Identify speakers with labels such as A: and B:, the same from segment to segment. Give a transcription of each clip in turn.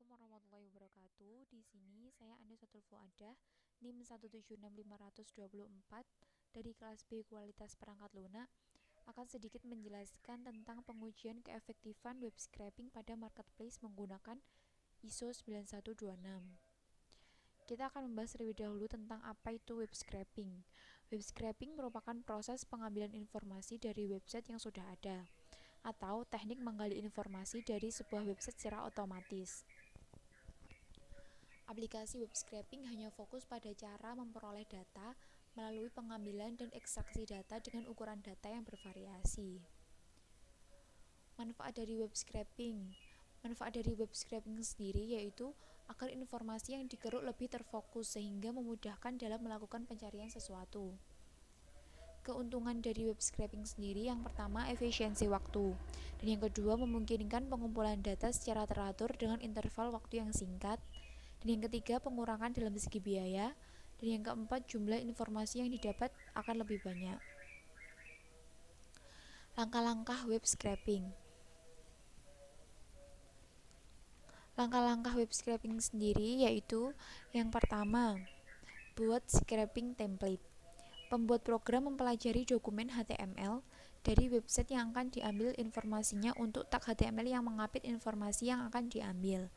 A: Assalamualaikum warahmatullahi wabarakatuh. Di sini saya Anisatul Fuadah, NIM 176524 dari kelas B Kualitas Perangkat Lunak akan sedikit menjelaskan tentang pengujian keefektifan web scraping pada marketplace menggunakan ISO 9126. Kita akan membahas terlebih dahulu tentang apa itu web scraping. Web scraping merupakan proses pengambilan informasi dari website yang sudah ada, atau teknik menggali informasi dari sebuah website secara otomatis. Aplikasi web scraping hanya fokus pada cara memperoleh data melalui pengambilan dan ekstraksi data dengan ukuran data yang bervariasi. Manfaat dari web scraping. Manfaat dari web scraping sendiri yaitu agar informasi yang digeruk lebih terfokus sehingga memudahkan dalam melakukan pencarian sesuatu. Keuntungan dari web scraping sendiri yang pertama efisiensi waktu, dan yang kedua memungkinkan pengumpulan data secara teratur dengan interval waktu yang singkat, dan yang ketiga pengurangan dalam segi biaya, dan yang keempat jumlah informasi yang didapat akan lebih banyak. Langkah-langkah web scraping. Langkah-langkah web scraping sendiri yaitu yang pertama, buat scraping template. Pembuat program mempelajari dokumen HTML dari website yang akan diambil informasinya untuk tag HTML yang mengapit informasi yang akan diambil.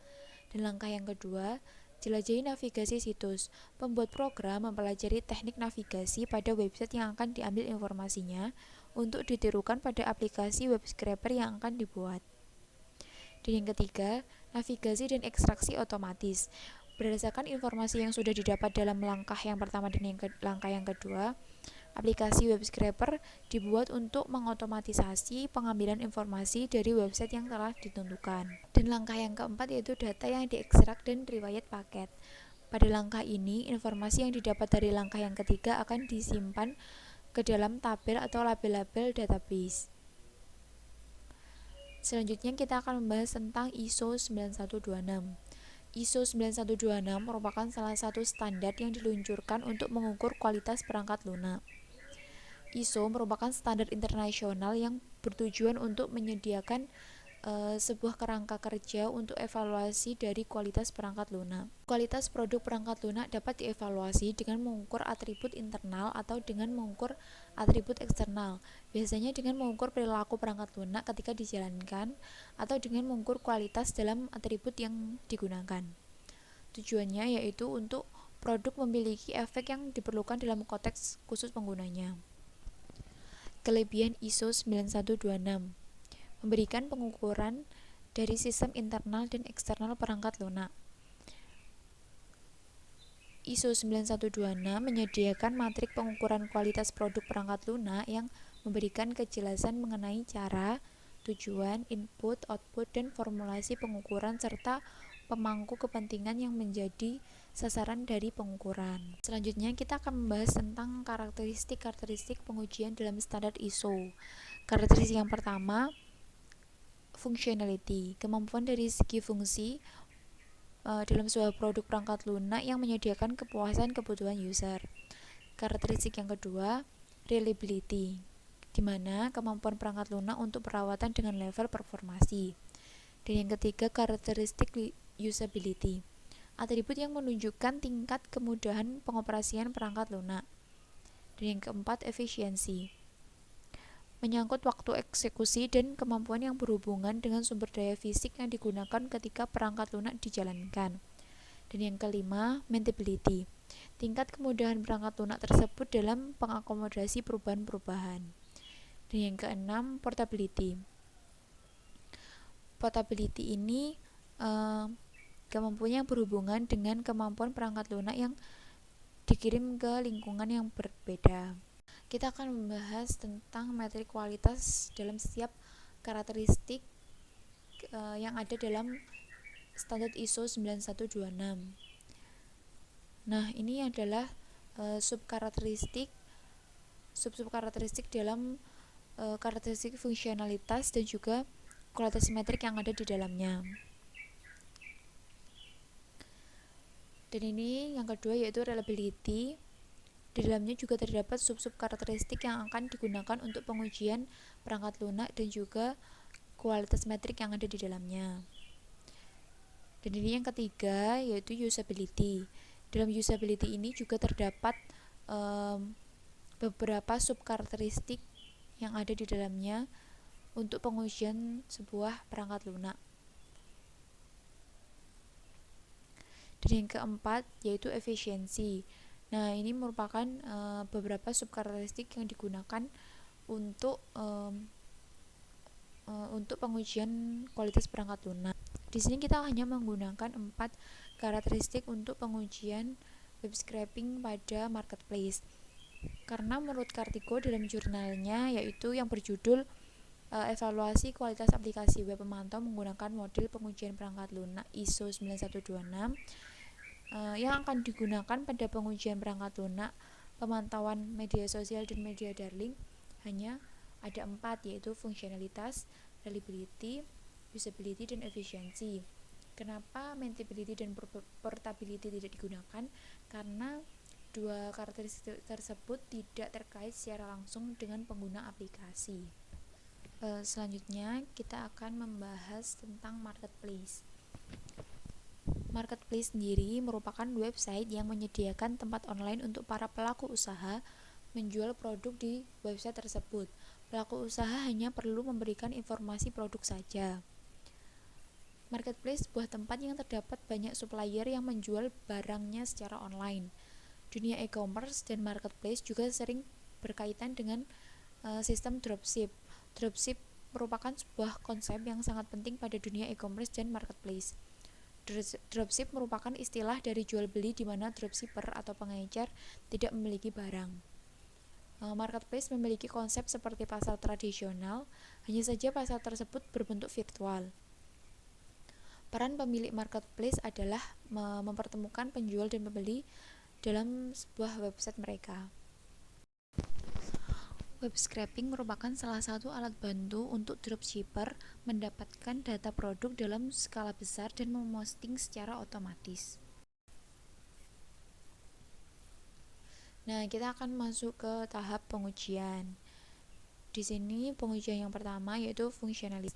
A: Dan langkah yang kedua, jelajahi navigasi situs. Pembuat program mempelajari teknik navigasi pada website yang akan diambil informasinya untuk ditirukan pada aplikasi web scraper yang akan dibuat. Dan yang ketiga, navigasi dan ekstraksi otomatis. Berdasarkan informasi yang sudah didapat dalam langkah yang pertama dan langkah yang kedua, aplikasi web scraper dibuat untuk mengotomatisasi pengambilan informasi dari website yang telah ditentukan. Dan langkah yang keempat yaitu data yang diekstrak dan riwayat paket. Pada langkah ini, informasi yang didapat dari langkah yang ketiga akan disimpan ke dalam tabel atau label-label database. Selanjutnya kita akan membahas tentang ISO 9126. ISO 9126 merupakan salah satu standar yang diluncurkan untuk mengukur kualitas perangkat lunak. ISO merupakan standar internasional yang bertujuan untuk menyediakan sebuah kerangka kerja untuk evaluasi dari kualitas perangkat lunak. Kualitas produk perangkat lunak dapat dievaluasi dengan mengukur atribut internal atau dengan mengukur atribut eksternal, biasanya dengan mengukur perilaku perangkat lunak ketika dijalankan atau dengan mengukur kualitas dalam atribut yang digunakan. Tujuannya yaitu untuk produk memiliki efek yang diperlukan dalam konteks khusus penggunanya. Kelebihan ISO 9126 memberikan pengukuran dari sistem internal dan eksternal perangkat lunak. ISO 9126 menyediakan matrik pengukuran kualitas produk perangkat lunak yang memberikan kejelasan mengenai cara, tujuan, input, output, dan formulasi pengukuran serta pemangku kepentingan yang menjadi sasaran dari pengukuran. Selanjutnya kita akan membahas tentang karakteristik pengujian dalam standar ISO. Karakteristik yang pertama, functionality, kemampuan dari segi fungsi dalam sebuah produk perangkat lunak yang menyediakan kepuasan kebutuhan user. Karakteristik yang kedua, reliability, di mana kemampuan perangkat lunak untuk perawatan dengan level performasi. Dan yang ketiga, karakteristik usability, atribut yang menunjukkan tingkat kemudahan pengoperasian perangkat lunak. Dan yang keempat, efisiensi, menyangkut waktu eksekusi dan kemampuan yang berhubungan dengan sumber daya fisik yang digunakan ketika perangkat lunak dijalankan. Dan yang kelima, maintainability, tingkat kemudahan perangkat lunak tersebut dalam pengakomodasi perubahan-perubahan. Dan yang keenam, portability. Portability ini kemampuan yang berhubungan dengan kemampuan perangkat lunak yang dikirim ke lingkungan yang berbeda. Kita akan membahas tentang metrik kualitas dalam setiap karakteristik yang ada dalam standar ISO 9126. Nah, ini adalah sub-karakteristik dalam karakteristik fungsionalitas dan juga kualitas metrik yang ada di dalamnya. Dan ini yang kedua yaitu reliability. Di dalamnya juga terdapat sub-sub karakteristik yang akan digunakan untuk pengujian perangkat lunak dan juga kualitas metrik yang ada di dalamnya. Dan ini yang ketiga, yaitu usability. Dalam usability ini juga terdapat beberapa subkarakteristik yang ada di dalamnya untuk pengujian sebuah perangkat lunak. Dan yang keempat yaitu efisiensi. Nah, ini merupakan beberapa subkarakteristik yang digunakan untuk pengujian kualitas perangkat lunak. Di sini kita hanya menggunakan 4 karakteristik untuk pengujian web scraping pada marketplace. Karena menurut Kartiko dalam jurnalnya, yaitu yang berjudul evaluasi kualitas aplikasi web pemantau menggunakan model pengujian perangkat lunak ISO 9126, yang akan digunakan pada pengujian perangkat lunak pemantauan media sosial dan media darling hanya ada 4, yaitu fungsionalitas, reliability, usability, dan efisiensi. Kenapa maintainability dan portability tidak digunakan? Karena dua karakteristik tersebut tidak terkait secara langsung dengan pengguna aplikasi. Selanjutnya kita akan membahas tentang marketplace. Marketplace sendiri merupakan website yang menyediakan tempat online untuk para pelaku usaha menjual produk di website tersebut. Pelaku usaha hanya perlu memberikan informasi produk saja. Marketplace sebuah tempat yang terdapat banyak supplier yang menjual barangnya secara online. Dunia e-commerce dan marketplace juga sering berkaitan dengan sistem dropship. Dropship merupakan sebuah konsep yang sangat penting pada dunia e-commerce dan marketplace. Dropship merupakan istilah dari jual beli di mana dropshipper atau pengecer tidak memiliki barang. Marketplace memiliki konsep seperti pasar tradisional, hanya saja pasar tersebut berbentuk virtual. Peran pemilik marketplace adalah mempertemukan penjual dan pembeli dalam sebuah website mereka. Web scraping merupakan salah satu alat bantu untuk dropshipper mendapatkan data produk dalam skala besar dan memposting secara otomatis. Nah, kita akan masuk ke tahap pengujian. Di sini pengujian yang pertama yaitu fungsionalitas.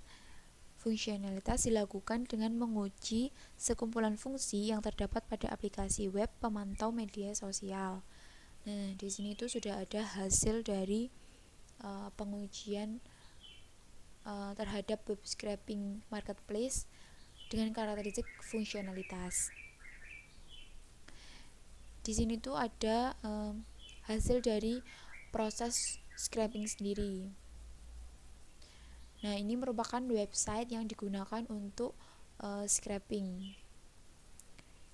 A: Fungsionalitas dilakukan dengan menguji sekumpulan fungsi yang terdapat pada aplikasi web pemantau media sosial. Nah, di sini itu sudah ada hasil dari pengujian terhadap web scraping marketplace dengan karakteristik fungsionalitas. Di sini tuh ada hasil dari proses scraping sendiri. Nah, ini merupakan website yang digunakan untuk scraping.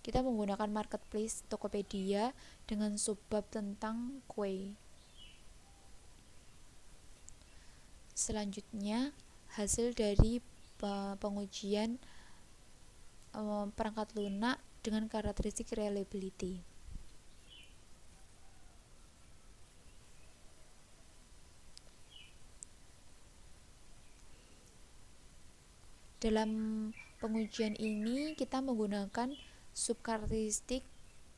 A: Kita menggunakan marketplace Tokopedia dengan subbab tentang kue. Selanjutnya, hasil dari pengujian perangkat lunak dengan karakteristik reliability. Dalam pengujian ini kita menggunakan subkarakteristik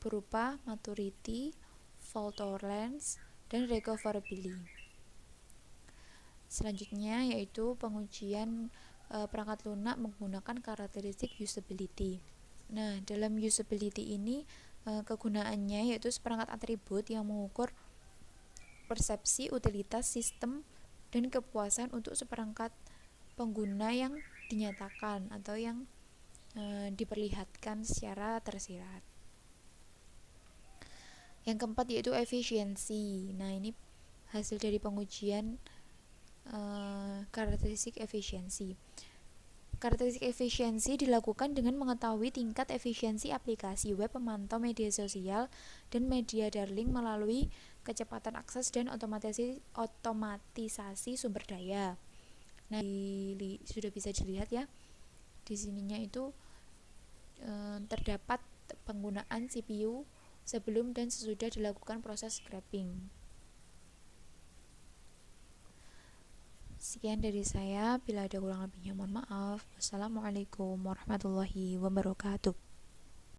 A: berupa maturity, fault tolerance, dan recoverability. Selanjutnya yaitu pengujian perangkat lunak menggunakan karakteristik usability. Nah, dalam usability ini kegunaannya yaitu seperangkat atribut yang mengukur persepsi, utilitas, sistem, dan kepuasan untuk seperangkat pengguna yang dinyatakan atau yang diperlihatkan secara tersirat. Yang keempat yaitu efisiensi. Nah, ini hasil dari pengujian karakteristik efisiensi. Karakteristik efisiensi dilakukan dengan mengetahui tingkat efisiensi aplikasi web pemantau media sosial dan media darling melalui kecepatan akses dan otomatisasi sumber daya. Nah, sudah bisa dilihat ya. Di sininya itu terdapat penggunaan CPU sebelum dan sesudah dilakukan proses scraping. Sekian dari saya, bila ada kurang lebihnya mohon maaf. Wassalamualaikum warahmatullahi wabarakatuh.